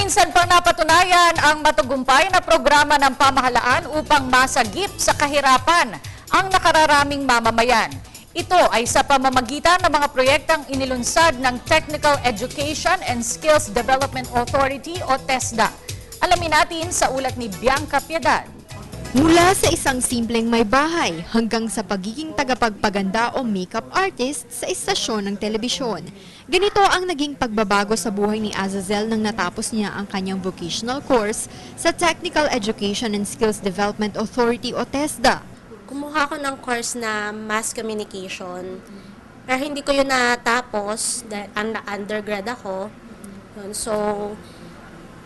Minsan pang napatunayan ang matagumpay na programa ng pamahalaan upang masagip sa kahirapan ang nakararaming mamamayan. Ito ay sa pamamagitan ng mga proyektang inilunsad ng Technical Education and Skills Development Authority o TESDA. Alamin natin sa ulat ni Bianca Piedad. Mula sa isang simpleng may bahay hanggang sa pagiging tagapagpaganda o makeup artist sa istasyon ng telebisyon. Ganito ang naging pagbabago sa buhay ni Azazel nang natapos niya ang kanyang vocational course sa Technical Education and Skills Development Authority o TESDA. Kumuha ako ng course na Mass Communication. Pero hindi ko yun natapos dahil undergrad ako. So,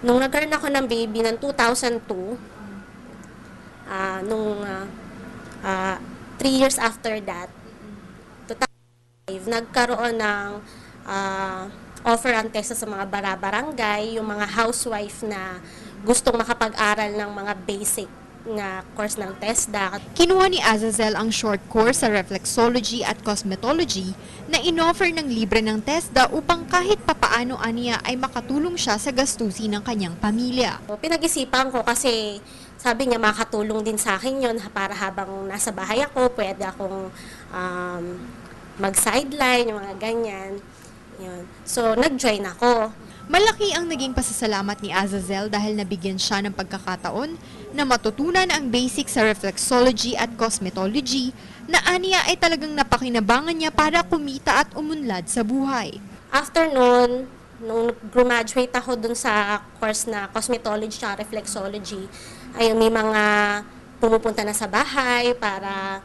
nung nagkaroon ako ng baby ng 2002, 3 years after that, 2005, nagkaroon ng offer ang TESDA sa mga barangay, yung mga housewife na gustong makapag-aral ng mga basic na course ng TESDA. Kinuha ni Azazel ang short course sa reflexology at cosmetology na inoffer ng libre ng TESDA upang kahit papaano aniya ay makatulong siya sa gastusin ng kanyang pamilya. Pinag-isipan ko kasi sabi niya makatulong din sa akin yun para habang nasa bahay ako, pwede akong mag-sideline, yung mga ganyan. Yun. So, nag-join ako. Malaki ang naging pasasalamat ni Azazel dahil nabigyan siya ng pagkakataon na matutunan ang basic sa reflexology at cosmetology na aniya ay talagang napakinabangan niya para kumita at umunlad sa buhay. After noon, nung graduate ako dun sa course na cosmetology at reflexology, ay may mga pumupunta na sa bahay para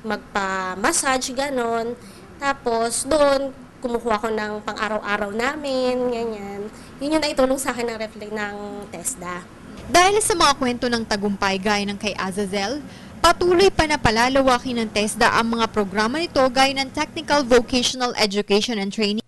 magpa-massage, ganon. Tapos doon, kumukuha ko ng pang-araw-araw namin, ganyan. Yun yung naitulong sa akin ng TESDA. Dahil sa mga kwento ng tagumpay gaya ng kay Azazel, patuloy pa na palalawakin ng TESDA ang mga programa nito gaya ng Technical Vocational Education and Training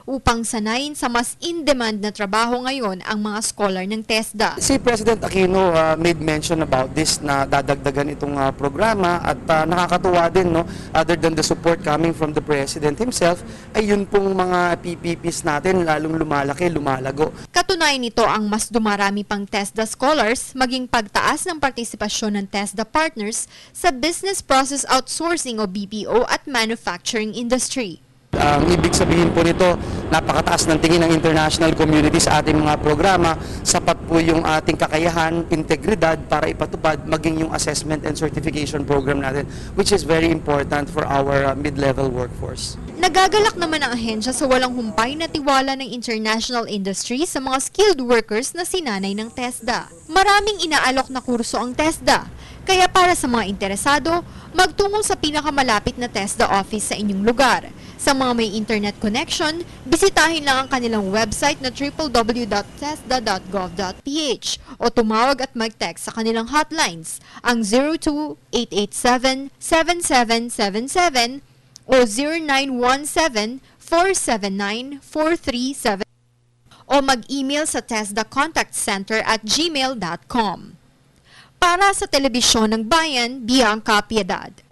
upang sanayin sa mas in-demand na trabaho ngayon ang mga scholar ng TESDA. Si President Aquino made mention about this na dadagdagan itong programa at nakakatuwa din, no, other than the support coming from the President himself, ay yun pong mga PPPs natin lalong lumalaki, lumalago. Katunayan nito ang mas dumarami pang TESDA scholars maging pagtaas ng partisipasyon ng TESDA partners sa business process outsourcing o BPO at manufacturing industry. Ang ibig sabihin po nito, napakataas ng tingin ng international community sa ating mga programa, sapat po yung ating kakayahan, integridad para ipatupad maging yung assessment and certification program natin, which is very important for our mid-level workforce. Nagagalak naman ang ahensya sa walang humpay na tiwala ng international industry sa mga skilled workers na sinanay ng TESDA. Maraming inaalok na kurso ang TESDA, kaya para sa mga interesado, magtungo sa pinakamalapit na TESDA office sa inyong lugar. Sa mga may internet connection, bisitahin lang ang kanilang website na www.tesda.gov.ph o tumawag at mag-text sa kanilang hotlines, ang 02-887-7777 o 0917-479-437 o mag-email sa tesdacontactcenter@gmail.com. Para sa Telebisyon ng Bayan, Bianca Piedad.